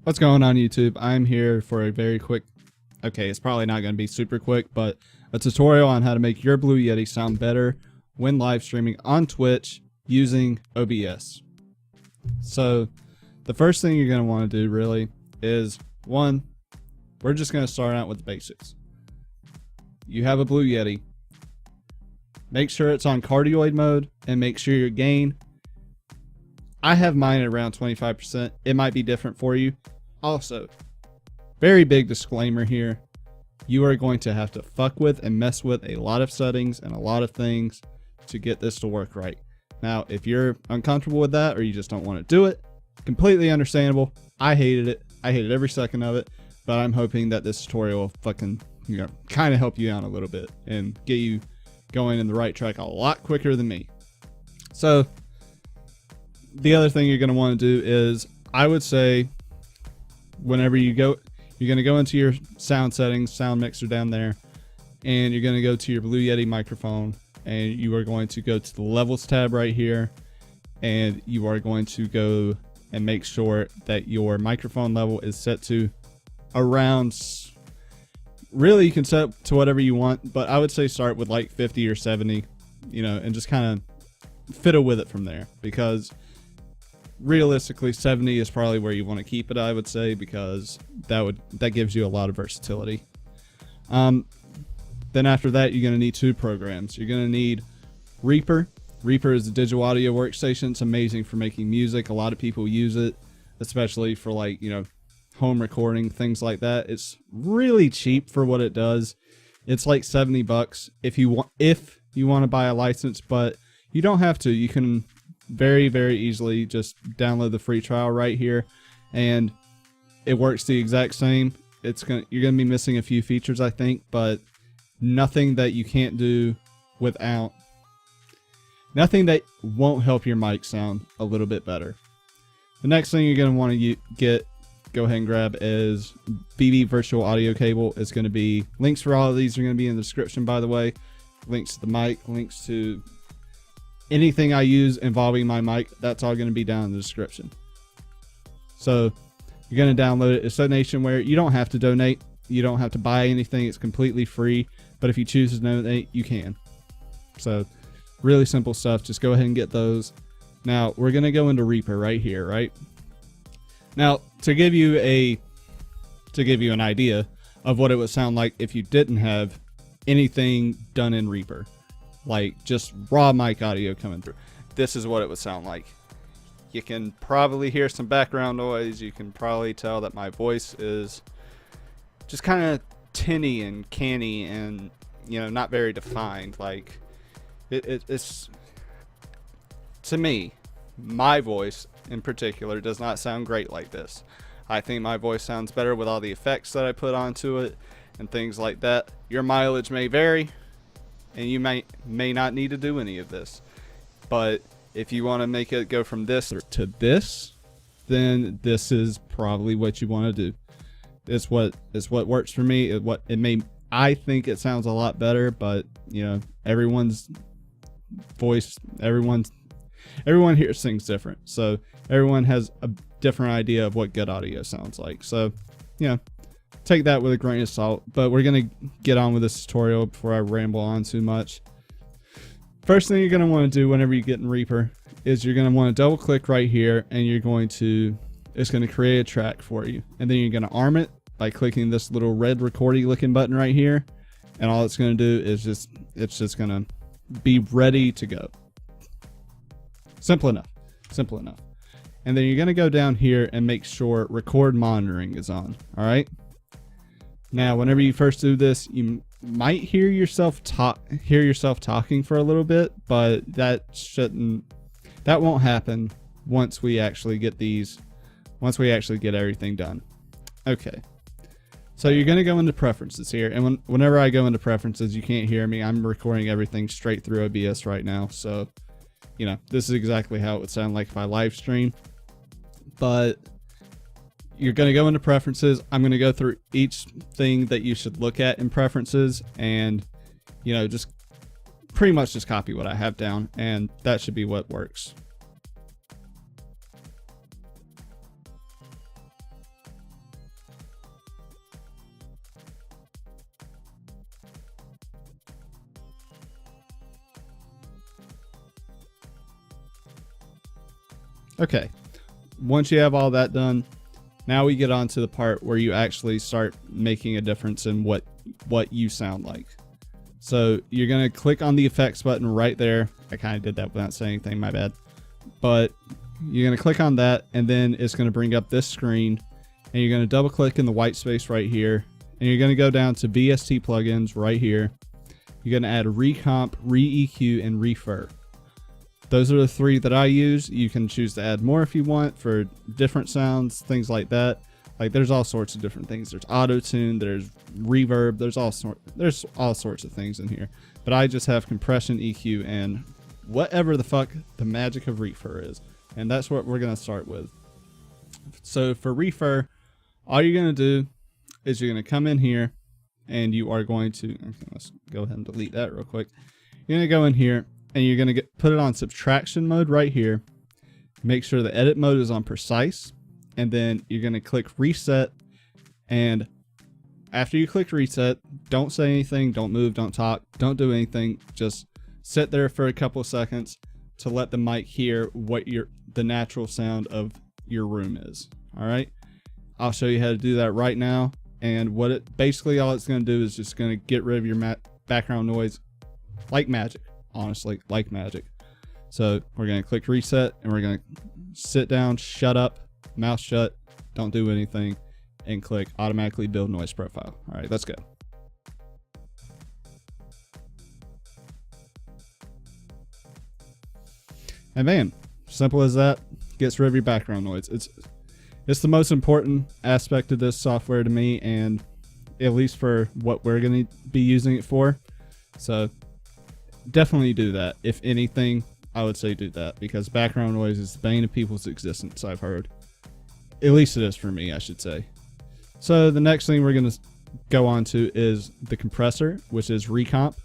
What's going on, YouTube? I'm here for a very quick, okay, it's probably not going to be super quick, but a tutorial on how to make your Blue Yeti sound better when live streaming on Twitch using OBS. So the first thing you're going to want to do really is, one, we're just going to start out with the basics. You have a Blue Yeti. Make sure it's on cardioid mode and make sure your gain, I have mine at around 25%. It might be different for you. Also, very big disclaimer here. You are going to have to fuck with and mess with a lot of settings and a lot of things to get this to work right. Now, if you're uncomfortable with that or you just don't want to do it, completely understandable. I hated it. I hated every second of it, but I'm hoping that this tutorial will fucking, kind of help you out a little bit and get you going in the right track a lot quicker than me. So the other thing you're going to want to do is, I would say, whenever you go, you're going to go into your sound settings, sound mixer down there, and you're going to go to your Blue Yeti microphone, and you are going to go to the levels tab right here, and you are going to go and make sure that your microphone level is set to around, really you can set to whatever you want, but I would say start with like 50 or 70, and just kind of fiddle with it from there, because realistically 70 is probably where you want to keep it, I would say, because that gives you a lot of versatility. Then after that, you're going to need two programs. You're going to need Reaper. Reaper is a digital audio workstation. It's amazing for making music. A lot of people use it, especially for like, home recording, things like that. It's really cheap for what it does. It's like $70 if you want to buy a license, but you don't have to. You can very, very easily just download the free trial right here, and it works the exact same. You're gonna be missing a few features, I think, but nothing that you can't do without, nothing that won't help your mic sound a little bit better. The next thing you're gonna want to go ahead and grab is BB virtual audio cable. It's going to be, links for all of these are going to be in the description, by the way. Links to the mic, links to anything I use involving my mic, that's all going to be down in the description. So you're going to download it. It's donationware. You don't have to donate. You don't have to buy anything. It's completely free. But if you choose to donate, you can. So really simple stuff. Just go ahead and get those. Now we're going to go into Reaper right here, right? Now, to give you an idea of what it would sound like if you didn't have anything done in Reaper, like just raw mic audio coming through, this is what it would sound like. You can probably hear some background noise. You can probably tell that my voice is just kind of tinny and canny and, not very defined. Like, it's, to me, my voice in particular does not sound great like this. I think my voice sounds better with all the effects that I put onto it and things like that. Your mileage may vary, and you may not need to do any of this. But if you want to make it go from this to this, then this is probably what you want to do. It's what works for me. I think it sounds a lot better, but everyone's voice, everyone hears things different, so everyone has a different idea of what good audio sounds like. So take that with a grain of salt, but we're gonna get on with this tutorial before I ramble on too much. First thing you're gonna want to do whenever you get in Reaper is you're gonna want to double click right here, and it's gonna create a track for you, and then you're gonna arm it by clicking this little red recordy looking button right here, and all it's gonna do is it's just gonna be ready to go. Simple enough. And then you're going to go down here and make sure record monitoring is on. All right. Now, whenever you first do this, you might hear yourself talking for a little bit, but that won't happen once we actually get everything done. Okay. So you're going to go into preferences here. And whenever I go into preferences, you can't hear me. I'm recording everything straight through OBS right now. So this is exactly how it would sound like if I live stream. But you're going to go into preferences. I'm going to go through each thing that you should look at in preferences, and just pretty much just copy what I have down, and that should be what works. Okay, once you have all that done, now we get on to the part where you actually start making a difference in what you sound like. So you're going to click on the effects button right there. I kind of did that without saying anything, my bad. But you're going to click on that, and then it's going to bring up this screen, and you're going to double click in the white space right here, and you're going to go down to VST plugins right here. You're going to add Recomp, Re-EQ, and Refurb. Those are the 3 that I use. You can choose to add more if you want for different sounds, things like that. Like there's all sorts of different things. There's auto-tune, there's reverb, there's all sorts of things in here. But I just have compression, EQ, and whatever the fuck the magic of Refurb is. And that's what we're going to start with. So for Refurb, all you're going to do is you're going to come in here and you are going to, okay, let's go ahead and delete that real quick. You're going to go in here and you're going to put it on subtraction mode right here. Make sure the edit mode is on precise. And then you're going to click reset. And after you click reset, don't say anything, don't move, don't talk, don't do anything. Just sit there for a couple of seconds to let the mic hear what the natural sound of your room is. All right. I'll show you how to do that right now. And what it basically all it's going to do is just going to get rid of your background noise like magic, honestly, like magic. So we're going to click reset and we're going to sit down, shut up, mouth shut, don't do anything, and click automatically build noise profile. All right, let's go. And man, simple as that, gets rid of your background noise. It's the most important aspect of this software to me, and at least for what we're going to be using it for. So definitely do that. If anything, I would say do that, because background noise is the bane of people's existence, I've heard. At least it is for me, I should say. So the next thing we're going to go on to is the compressor, which is Recomp.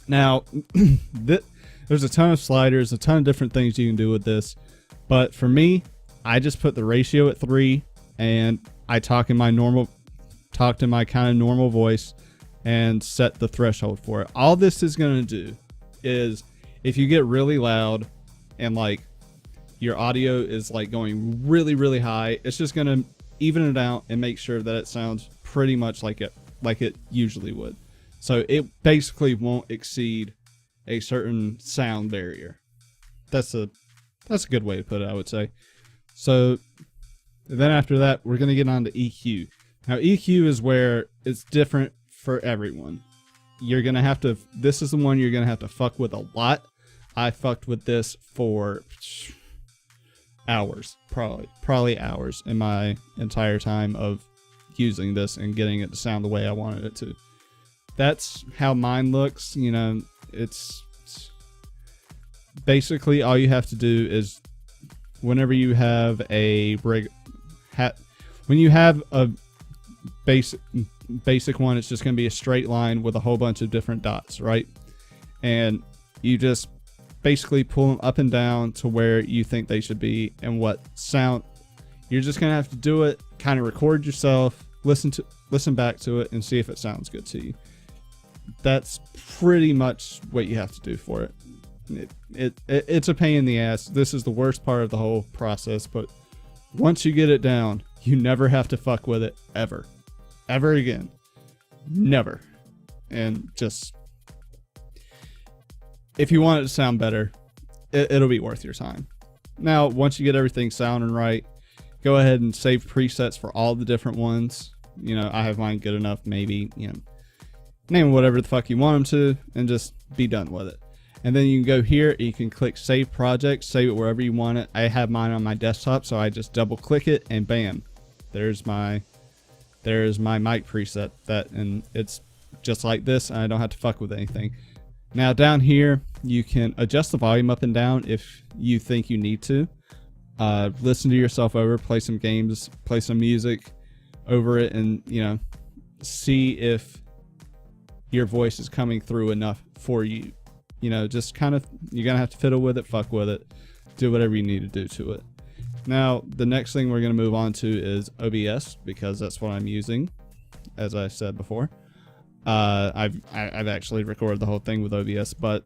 Now, there's a ton of sliders, a ton of different things you can do with this. But for me, I just put the ratio at 3, and I talk in my kind of normal voice and set the threshold for it. All this is going to do is, if you get really loud and like your audio is like going really, really high, it's just going to even it out and make sure that it sounds pretty much like it usually would. So it basically won't exceed a certain sound barrier. That's a good way to put it, I would say. So then after that, we're going to get on to EQ. Now EQ is where it's different for everyone. You're going to have to, this is the one you're going to have to fuck with a lot. I fucked with this for hours, probably hours in my entire time of using this and getting it to sound the way I wanted it to. That's how mine looks. You know, it's basically all you have to do is whenever you have a when you have a basic one, it's just going to be a straight line with a whole bunch of different dots, right? And you just basically pull them up and down to where you think they should be and what sound. You're just going to have to do it, kind of record yourself, listen back to it, and see if it sounds good to you. That's pretty much what you have to do for it. It's a pain in the ass. This is the worst part of the whole process, but once you get it down, you never have to fuck with it ever again. Never. And just, if you want it to sound better, it'll be worth your time. Now, once you get everything sounding right, go ahead and save presets for all the different ones. You know, I have mine good enough, maybe, you know, name whatever the fuck you want them to, and just be done with it. And then you can go here and you can click save project, save it wherever you want it. I have mine on my desktop, so I just double click it and bam, there's my mic preset. And it's just like this, and I don't have to fuck with anything. Now down here, you can adjust the volume up and down if you think you need to. Listen to yourself over, play some games, play some music over it, and, you know, see if your voice is coming through enough for you. You know, just kind of, you're going to have to fiddle with it, fuck with it, do whatever you need to do to it. Now, the next thing we're going to move on to is OBS, because that's what I'm using, as I said before. I've actually recorded the whole thing with OBS, but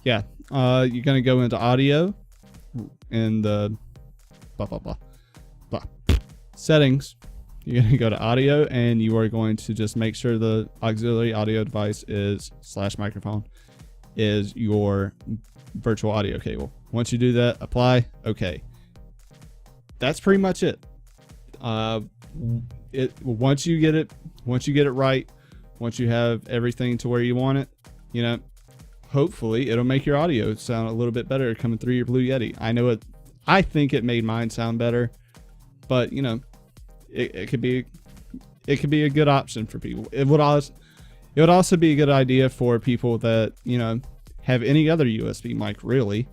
yeah, you're going to go into audio, in the blah blah blah blah settings, you're going to go to audio, and you are going to just make sure the auxiliary audio device is / microphone is your virtual audio cable. Once you do that, apply. Okay. That's pretty much it. Once you get it right, once you have everything to where you want it, you know, hopefully it'll make your audio sound a little bit better coming through your Blue Yeti. I think it made mine sound better, but you know, it could be a good option for people. It would also be a good idea for people that, you know, have any other USB mic really.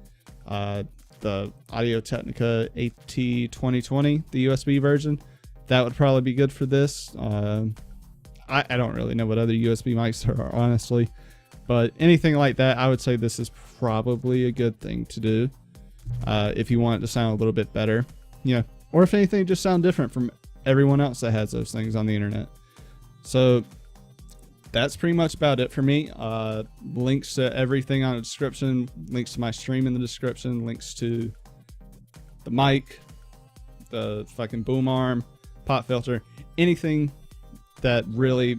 The Audio Technica AT2020, the USB version, that would probably be good for this. I don't really know what other USB mics there are, honestly, but anything like that, I would say this is probably a good thing to do if you want it to sound a little bit better, you know, or if anything, just sound different from everyone else that has those things on the internet. So that's pretty much about it for me. Links to everything on the description, links to my stream in the description, links to the mic, the fucking boom arm, pop filter, anything that really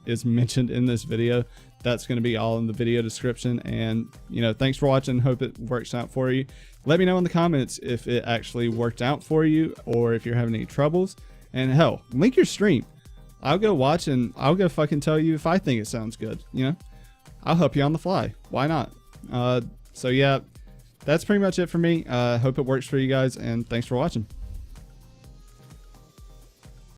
is mentioned in this video, that's going to be all in the video description. And you know, thanks for watching. Hope it works out for you. Let me know in the comments if it actually worked out for you, or if you're having any troubles. And hell, link your stream. I'll go watch, and I'll go fucking tell you if I think it sounds good. You know, I'll help you on the fly. Why not? So yeah, that's pretty much it for me. Hope it works for you guys, and thanks for watching.